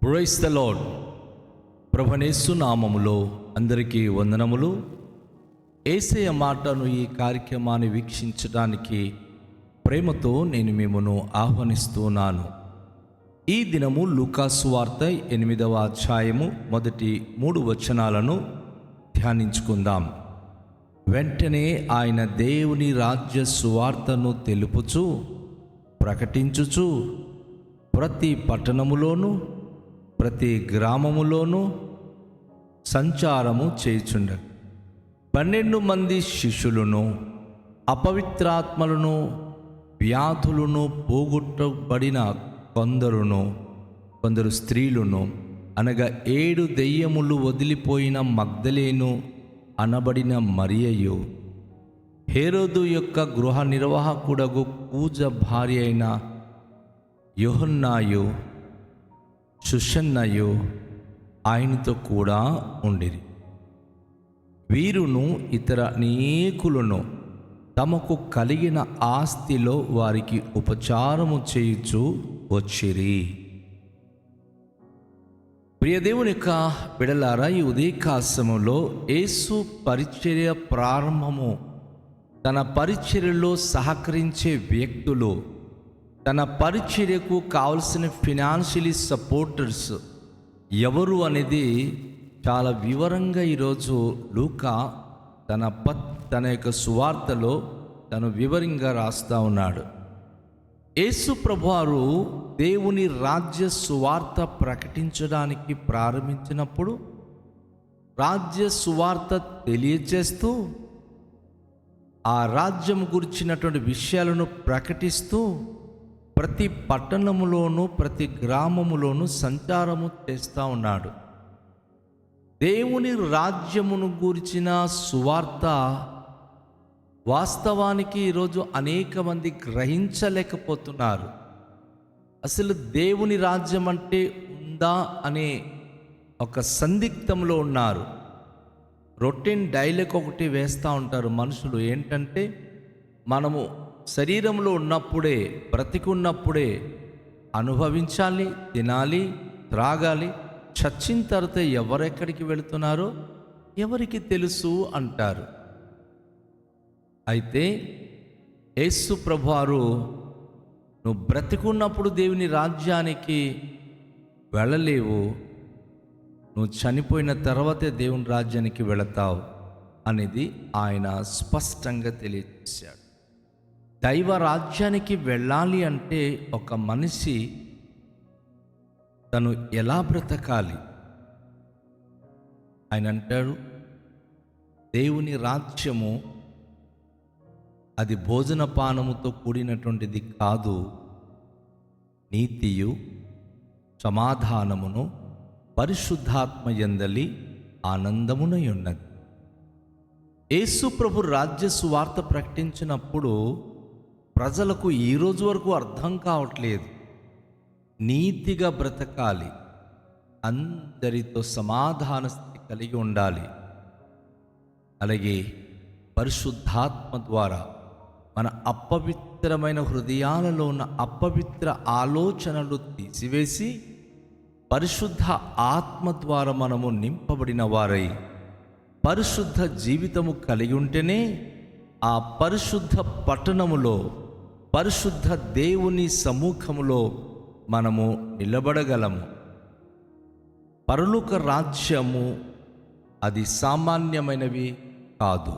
Praise the lord. ప్రభునేసు నామములో అందరికీ వందనములు. యేసయ్య మాటను ఈ కార్యక్రమాన్ని వీక్షించడానికి ప్రేమతో నేను మిమ్మను ఆహ్వానిస్తున్నాను. ఈ దినము లూకా సువార్త 8వ అధ్యాయము మొదటి 3 వచనాలను ధ్యానించుకుందాం. వెంటనే ఆయన దేవుని రాజ్య సువార్తను తెలుపుచు ప్రకటించుచు ప్రతి పట్టణములోను ప్రతి గ్రామములోనూ సంచారము చేయుచుండెను. 12 మంది శిష్యులను, అపవిత్రాత్మలను, వ్యాధులను పోగొట్టబడిన కొందరు స్త్రీలను, అనగా 7 దెయ్యములు వదిలిపోయిన మగ్దలేను అనబడిన మరియయు, హేరోదు యొక్క గృహ నిర్వాహకుడగు కూజ భార్య అయిన యోహన్నాయు, సుషన్నయు ఆయనతో కూడా ఉండిరి. వీరును ఇతర అనేకులను తమకు కలిగిన ఆస్తిలో వారికి ఉపచారము చేయుచు వచ్చిరి. ప్రియదేవుని యొక్క బిడలారా, ఈ ఉదయకాశములో యేసు పరిచర్య ప్రారంభము, తన పరిచర్యలో సహకరించే వ్యక్తులు, తన పరిచర్యకు కావలసిన ఫినాన్షియలీ సపోర్టర్స్ ఎవరు అనేది చాలా వివరంగా ఈరోజు లూకా తన యొక్క సువార్తలో తను వివరంగా రాస్తూ ఉన్నాడు. యేసు ప్రభువారు దేవుని రాజ్య సువార్త ప్రకటించడానికి ప్రారంభించినప్పుడు రాజ్య సువార్త తెలియజేస్తూ ఆ రాజ్యం గురించినటువంటి విషయాలను ప్రకటిస్తూ ప్రతి పట్టణములోనూ ప్రతి గ్రామములోనూ సంచారము చేస్తూ ఉన్నాడు. దేవుని రాజ్యమును గూర్చిన సువార్త వాస్తవానికి ఈరోజు అనేక మంది గ్రహించలేకపోతున్నారు. అసలు దేవుని రాజ్యం అంటే ఉందా అనే ఒక సందిగ్ధంలో ఉన్నారు. రొటీన్ డైలాగ్ ఒకటి వేస్తూ ఉంటారు మనుషులు. ఏంటంటే, మనము శరీరంలో ఉన్నప్పుడే, బ్రతికున్నప్పుడే అనుభవించాలి, తినాలి, త్రాగాలి, చచ్చిన తర్వాత ఎవరెక్కడికి వెళుతున్నారో ఎవరికి తెలుసు అంటారు. అయితే యేసు ప్రభువారు, నువ్వు బ్రతికున్నప్పుడు దేవుని రాజ్యానికి వెళ్ళలేవు, నువ్వు చనిపోయిన తర్వాతే దేవుని రాజ్యానికి వెళతావు అనేది ఆయన స్పష్టంగా తెలియజేశాడు. దైవ రాజ్యానికి వెళ్ళాలి అంటే ఒక మనిషి తను ఎలా బ్రతకాలి? ఆయన అంటాడు, దేవుని రాజ్యము అది భోజన పానముతో కూడినటువంటిది కాదు, నీతియు సమాధానమును పరిశుద్ధాత్మ యందలి ఆనందమునై ఉన్నది. యేసు ప్రభు రాజ్య సువార్త ప్రకటించినప్పుడు ప్రజలకు ఈ రోజు వరకు అర్థం కావట్లేదు. నీతిగా బ్రతకాలి, అందరితో సమాధాన స్థితి కలిగి ఉండాలి, అలాగే పరిశుద్ధాత్మ ద్వారా మన అపవిత్రమైన హృదయాలలో ఉన్న అపవిత్ర ఆలోచనలు తీసివేసి పరిశుద్ధ ఆత్మ ద్వారా మనము నింపబడిన వారై పరిశుద్ధ జీవితము కలిగి ఉంటేనే ఆ పరిశుద్ధ పట్టణములో, పరిశుద్ధ దేవుని సముఖములో మనము నిలబడగలము. పరలోక రాజ్యము అది సామాన్యమైనవి కాదు,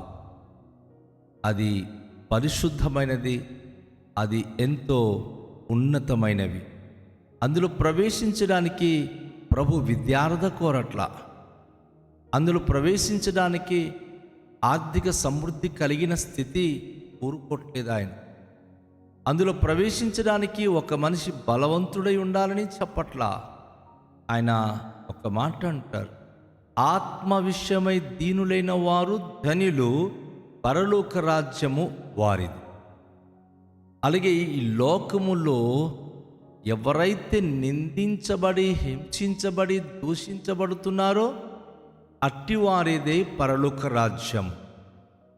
అది పరిశుద్ధమైనది, అది ఎంతో ఉన్నతమైనవి. అందులో ప్రవేశించడానికి ప్రభు విద్యార్థ కోరట్ల, అందులో ప్రవేశించడానికి ఆర్థిక సమృద్ధి కలిగిన స్థితి ఊరుకోట్లేదు ఆయన. అందులో ప్రవేశించడానికి ఒక మనిషి బలవంతుడై ఉండాలని చెప్పట్లా. ఆయన ఒక మాట అంటారు, ఆత్మ విషయమై దీనులైన వారు ధన్యులు, పరలోక రాజ్యము వారిది. అలాగే ఈ లోకములో ఎవరైతే నిందించబడి, హింసించబడి, దూషించబడుతున్నారో అట్టివారిదే పరలోక రాజ్యం.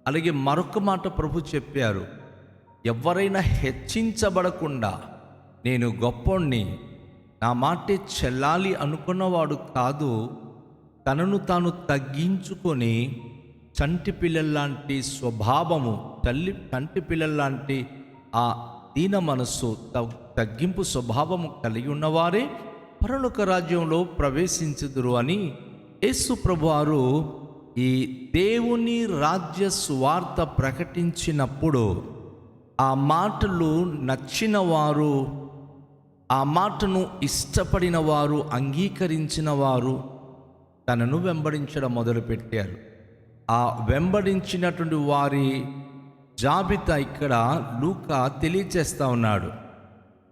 అలాగే మరొక మాట ప్రభు చెప్పారు, ఎవరైనా హెచ్చించబడకుండా నేను గొప్పోణ్ణి, నా మాటే చెల్లాలి అనుకున్నవాడు కాదు, తనను తాను తగ్గించుకొని చంటి పిల్లల్లాంటి స్వభావము, చంటి పిల్లల్లాంటి ఆ దీన మనస్సు, తగ్గింపు స్వభావము కలిగి ఉన్నవారే పరలోక రాజ్యంలో ప్రవేశించుదురు అని యేసు ప్రభువారు ఈ దేవుని రాజ్య సువార్త ప్రకటించినప్పుడు ఆ మాటలు నచ్చిన వారు, ఆ మాటను ఇష్టపడిన వారు, అంగీకరించిన వారు తనను వెంబడించడం మొదలుపెట్టారు. ఆ వెంబడించినటువంటి వారి జాబితా ఇక్కడ లూకా తెలియచేస్తూ ఉన్నాడు.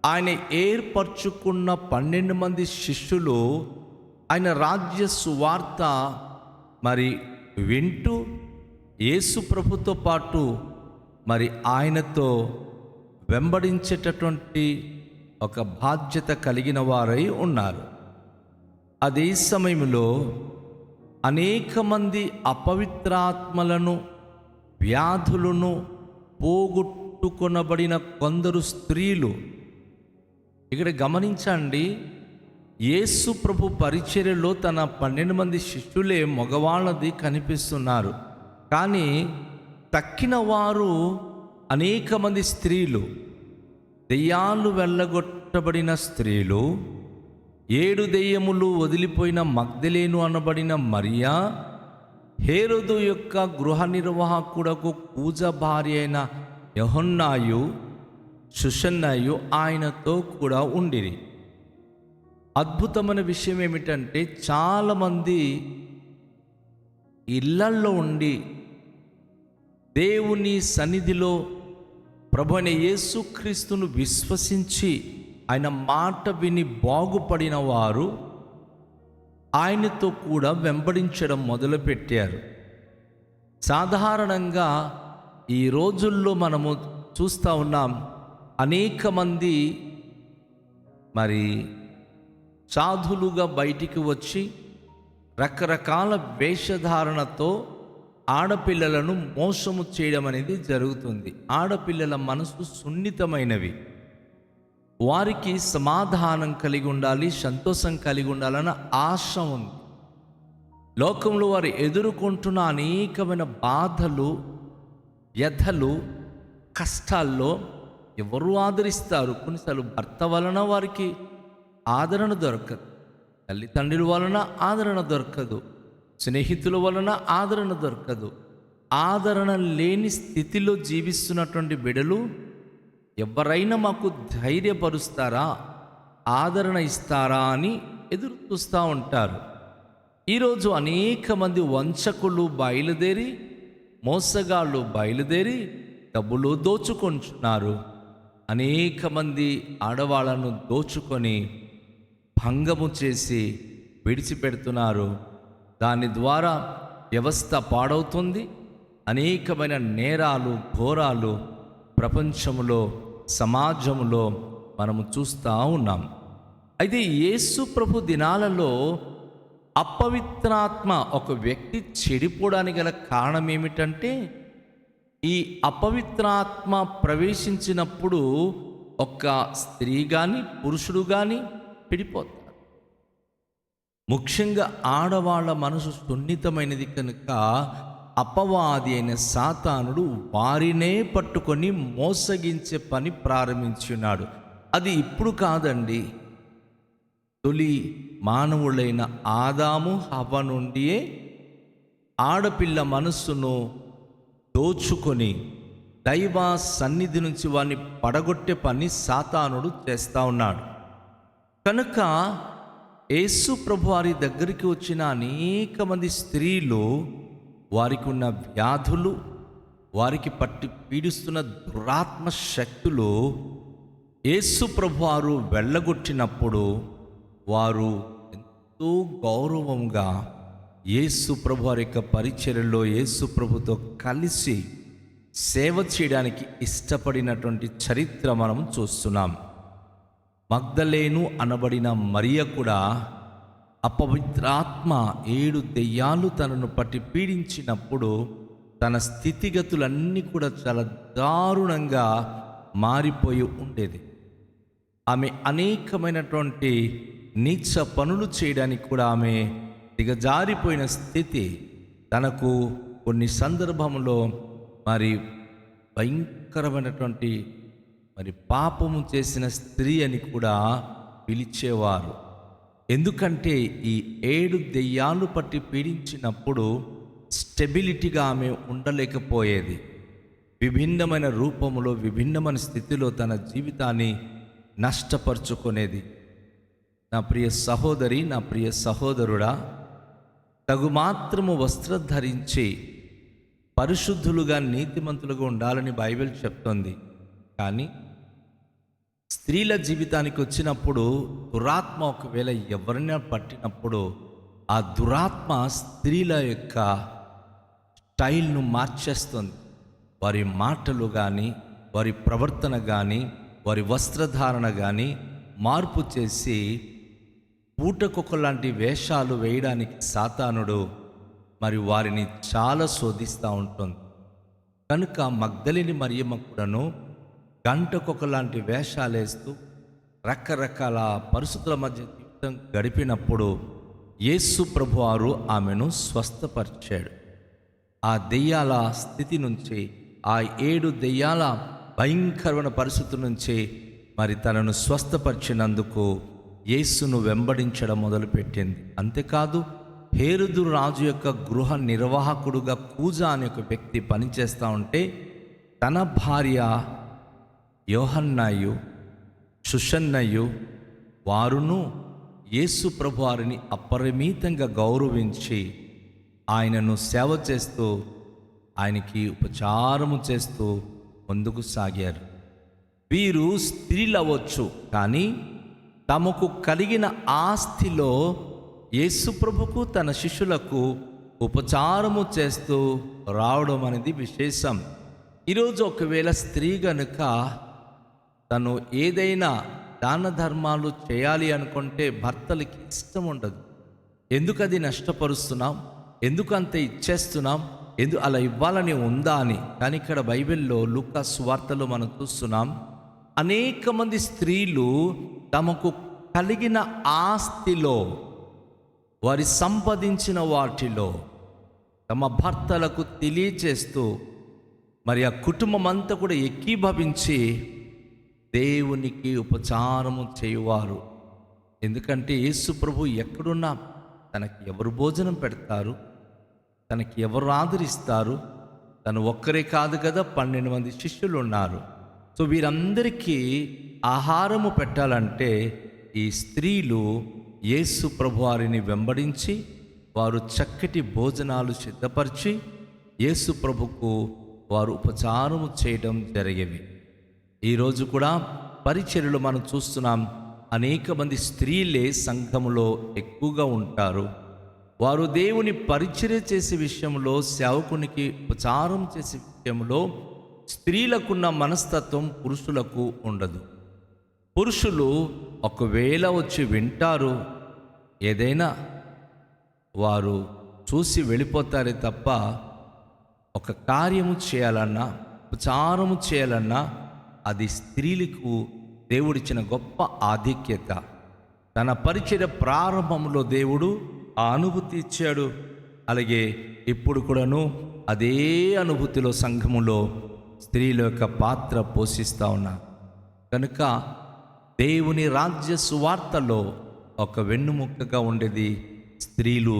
ఆయన ఏర్పరచుకున్న 12 మంది శిష్యులు ఆయన రాజ్య సువార్త మరి వింటూ యేసు ప్రభుతో పాటు మరి ఆయనతో వెంబడించేటటువంటి ఒక బాధ్యత కలిగిన వారై ఉన్నారు. అదే సమయంలో అనేక మంది అపవిత్రాత్మలను, వ్యాధులను పోగొట్టుకొనబడిన కొందరు స్త్రీలు, ఇక్కడ గమనించండి, యేసు ప్రభు పరిచర్యలో తన 12 మంది శిష్యులే మగవాళ్ళది కనిపిస్తున్నారు. కానీ తక్కిన వారు అనేక మంది స్త్రీలు, దెయ్యాలు వెళ్ళగొట్టబడిన స్త్రీలు, 7 దెయ్యములు వదిలిపోయిన మగ్దలేను అనబడిన మరియా, హేరోదు యొక్క గృహ నిర్వాహకుడకు కూజ భార్య అయిన యోహన్నాయు, సుసన్నాయు ఆయనతో కూడా ఉండిరి. అద్భుతమైన విషయం ఏమిటంటే, చాలామంది ఇళ్లల్లో ఉండి దేవుని సన్నిధిలో ప్రభు అయిన యేసుక్రీస్తును విశ్వసించి ఆయన మాట విని బాగుపడిన వారు ఆయనతో కూడా వెంబడించడం మొదలుపెట్టారు. సాధారణంగా ఈ రోజుల్లో మనము చూస్తూ ఉన్నాం, అనేక మంది మరి సాధులుగా బయటికి వచ్చి రకరకాల వేషధారణతో ఆడపిల్లలను మోసము చేయడం అనేది జరుగుతుంది. ఆడపిల్లల మనసు సున్నితమైనవి, వారికి సమాధానం కలిగి ఉండాలి, సంతోషం కలిగి ఉండాలన్న ఆశ ఉంది. లోకంలో వారు ఎదుర్కొంటున్న అనేకమైన బాధలు, వ్యధలు, కష్టాల్లో ఎవరు ఆదరిస్తారు? కొన్నిసార్లు భర్త వలన వారికి ఆదరణ దొరకదు, తల్లిదండ్రుల వలన ఆదరణ దొరకదు, స్నేహితుల వలన ఆదరణ దొరకదు. ఆదరణ లేని స్థితిలో జీవిస్తున్నటువంటి బిడ్డలు ఎవరైనా మాకు ధైర్యపరుస్తారా, ఆదరణ ఇస్తారా అని ఎదురు చూస్తూ ఉంటారు. ఈరోజు అనేక మంది వంచకులు బయలుదేరి, మోసగాళ్ళు బయలుదేరి డబ్బులు దోచుకుంటున్నారు. అనేక మంది ఆడవాళ్ళను దోచుకొని భంగము చేసి విడిచిపెడుతున్నారు. దాని ద్వారా వ్యవస్థ పాడవుతుంది. అనేకమైన నేరాలు, ఘోరాలు ప్రపంచంలో, సమాజంలో మనము చూస్తూ ఉన్నాం. అయితే యేసు ప్రభు దినాలలో అపవిత్రాత్మ ఒక వ్యక్తి చెడిపోవడానికి గల కారణం ఏమిటంటే, ఈ అపవిత్రాత్మ ప్రవేశించినప్పుడు ఒక స్త్రీ కానీ పురుషుడు కానీ చెడిపోతారు. ముఖ్యంగా ఆడవాళ్ళ మనసు సున్నితమైనది కనుక అపవాది అయిన సాతానుడు వారినే పట్టుకొని మోసగించే పని ప్రారంభించున్నాడు. అది ఇప్పుడు కాదండి, తొలి మానవులైన ఆదాము హవ్వ నుండియే ఆడపిల్ల మనస్సును దోచుకొని దైవ సన్నిధి నుంచి వారిని పడగొట్టే పని సాతానుడు చేస్తూ ఉన్నాడు. కనుక యేసు ప్రభు వారి దగ్గరికి వచ్చిన అనేక మంది స్త్రీలు, వారికి ఉన్న వ్యాధులు, వారికి పట్టి పీడిస్తున్న దురాత్మ శక్తులు యేసు ప్రభు వారు వెళ్ళగొట్టినప్పుడు వారు ఎంతో గౌరవంగా యేసు ప్రభు వారి యొక్క పరిచర్యలో యేసు ప్రభుతో కలిసి సేవ చేయడానికి ఇష్టపడినటువంటి చరిత్ర మనం చూస్తున్నాం. మగ్దలేను అనబడిన మరియ కూడా అపవిత్రాత్మ 7 దెయ్యాలు తనను పట్టి పీడించినప్పుడు తన స్థితిగతులన్నీ కూడా చాలా దారుణంగా మారిపోయి ఉండేది. ఆమె అనేకమైనటువంటి నీచ పనులు చేయడానికి కూడా ఆమె దిగజారిపోయిన స్థితి, తనకు కొన్ని సందర్భంలో మరి భయంకరమైనటువంటి పాపము చేసిన స్త్రీ అని కూడా పిలిచేవారు. ఎందుకంటే ఈ 7 దెయ్యాలు పట్టి పీడించినప్పుడు స్టెబిలిటీగా ఆమె ఉండలేకపోయేది. విభిన్నమైన రూపములో, విభిన్నమైన స్థితిలో తన జీవితాన్ని నష్టపరుచుకునేది. నా ప్రియ సహోదరి, నా ప్రియ సహోదరుడా, తగుమాత్రము వస్త్రం ధరించి పరిశుద్ధులుగా, నీతిమంతులుగా ఉండాలని బైబిల్ చెప్తోంది. కానీ స్త్రీల జీవితానికి వచ్చినప్పుడు దురాత్మ ఒకవేళ ఎవరైనా పట్టినప్పుడు ఆ దురాత్మ స్త్రీల యొక్క స్టైల్ను మార్చేస్తుంది. వారి మాటలు కానీ, వారి ప్రవర్తన కానీ, వారి వస్త్రధారణ కానీ మార్పు చేసి పూటకొకలాంటి వేషాలు వేయడానికి సాతానుడు మరి వారిని చాలా శోధిస్తూ ఉంటుంది. కనుక మగ్దలిని మరియమ్మ కూడాను గంటకొకలాంటి వేషాలేస్తూ రకరకాల పరిస్థితుల మధ్య జీవితం గడిపినప్పుడు యేసు ప్రభువారు ఆమెను స్వస్థపరిచాడు. ఆ దెయ్యాల స్థితి నుంచి, ఆ 7 దెయ్యాల భయంకరమైన పరిస్థితుల నుంచి మరి తనను స్వస్థపరిచినందుకు యేసును వెంబడించడం మొదలుపెట్టింది. అంతేకాదు, హేరోదు రాజు యొక్క గృహ నిర్వాహకుడుగా కూజా అనే ఒక వ్యక్తి పనిచేస్తూ ఉంటే తన భార్య యోహన్నయు, సుషన్నయు వారును యేసు ప్రభువారిని అపరిమితంగా గౌరవించి ఆయనను సేవ చేస్తూ, ఆయనకి ఉపచారము చేస్తూ ముందుకు సాగారు. వీరు స్త్రీలు అవ్వచ్చు, కానీ తమకు కలిగిన ఆస్తిలో యేసు ప్రభుకు తన శిష్యులకు ఉపచారము చేస్తూ రావడం అనేది విశేషం. ఈరోజు ఒకవేళ స్త్రీ గనుక తను ఏదైనా దాన ధర్మాలు చేయాలి అనుకుంటే భర్తలకి ఇష్టం ఉండదు. ఎందుకు అది నష్టపరుస్తున్నాం, ఎందుకు అంత ఇచ్చేస్తున్నాం, ఎందుకు అలా ఇవ్వాలని ఉందా అని. కానీ ఇక్కడ బైబిల్లో లూకా సువార్తలో మనం చూస్తున్నాం, అనేక మంది స్త్రీలు తమకు కలిగిన ఆస్తిలో, వారి సంపాదించిన వాటిలో తమ భర్తలకు తెలియచేస్తూ మరి ఆ కుటుంబం అంతా కూడా ఏకీభవించి దేవునికి ఉపచారము చేయువారు. ఎందుకంటే యేసు ప్రభు ఎక్కడున్నా తనకి ఎవరు భోజనం పెడతారు, తనకి ఎవరు ఆదరిస్తారు. తను ఒక్కరే కాదు కదా, 12 మంది శిష్యులు ఉన్నారు. సో వీరందరికీ ఆహారము పెట్టాలంటే ఈ స్త్రీలు యేసు ప్రభువారిని వెంబడించి వారు చక్కటి భోజనాలు సిద్ధపరిచి యేసు ప్రభుకు వారు ఉపచారము చేయడం జరిగేవి. ఈరోజు కూడా పరిచర్యలు మనం చూస్తున్నాం. అనేక మంది స్త్రీలే సంఘములో ఎక్కువగా ఉంటారు. వారు దేవుని పరిచర్య చేసే విషయంలో, సేవకునికి ఉపచారం చేసే విషయంలో స్త్రీలకున్న మనస్తత్వం పురుషులకు ఉండదు. పురుషులు ఒకవేళ వచ్చి వింటారు, ఏదైనా వారు చూసి వెళ్ళిపోతారే తప్ప ఒక కార్యము చేయాలన్నా, ఉపచారము చేయాలన్నా అది స్త్రీలకు దేవుడిచ్చిన గొప్ప ఆధిక్యత. తన పరిచర్య ప్రారంభంలో దేవుడు ఆ అనుభూతి ఇచ్చాడు. అలాగే ఇప్పుడు కూడాను అదే అనుభూతిలో సంఘములో స్త్రీల యొక్క పాత్ర పోషిస్తూ ఉన్నారు. కనుక దేవుని రాజ్య సువార్తలో ఒక వెన్నుముక్కగా ఉండేది స్త్రీలు,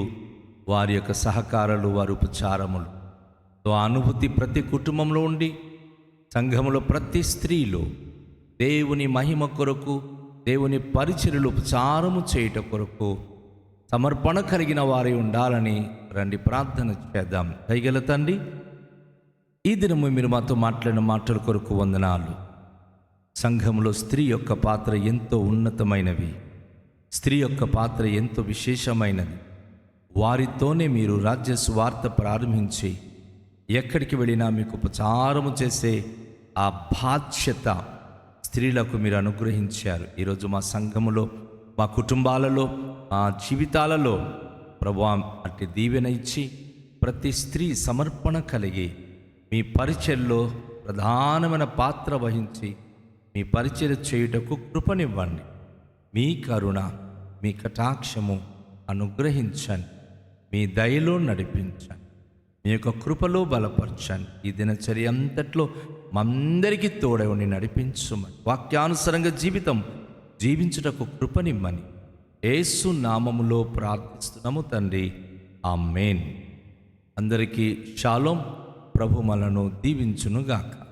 వారి యొక్క సహకారాలు, వారి ఉపచారములు. ఆ అనుభూతి ప్రతి కుటుంబంలో ఉండి సంఘములో ప్రతి స్త్రీలు దేవుని మహిమ కొరకు, దేవుని పరిచర్యలు ఉపచారము చేయుట కొరకు సమర్పణ కలిగిన వారే ఉండాలని రండి ప్రార్థన చేద్దాం. దయగల తండ్రి, ఈ దినము మీరు మాతో మాట్లాడిన మాటల కొరకు వందనాలు. సంఘంలో స్త్రీ యొక్క పాత్ర ఎంతో ఉన్నతమైనవి, స్త్రీ యొక్క పాత్ర ఎంతో విశేషమైనది. వారితోనే మీరు రాజ్య సువార్త ప్రారంభించి ఎక్కడికి వెళ్ళినా మీకు ఉపచారము చేసే ఆ బాధ్యత స్త్రీలకు మీరు అనుగ్రహించారు. ఈరోజు మా సంఘములో, మా కుటుంబాలలో, మా జీవితాలలో ప్రభువా అట్టి దీవెన ఇచ్చి ప్రతి స్త్రీ సమర్పణ కలిగి మీ పరిచర్యలో ప్రధానమైన పాత్ర వహించి మీ పరిచర్య చేయుటకు కృపనివ్వండి. మీ కరుణ, మీ కటాక్షము అనుగ్రహించండి. మీ దయలో నడిపించండి. మీ యొక్క కృపలో బలపరచండి. ఈ దినచర్య అంతట్లో మందరికీ తోడై ఉండి నడిపించుమని, వాక్యానుసారంగా జీవితం జీవించుటకు కృపనిమ్మని యేసు నామములో ప్రార్థిస్తున్నాము తండ్రి. ఆమేన్. అందరికీ షాలోం. ప్రభు మనను దీవించునుగాక.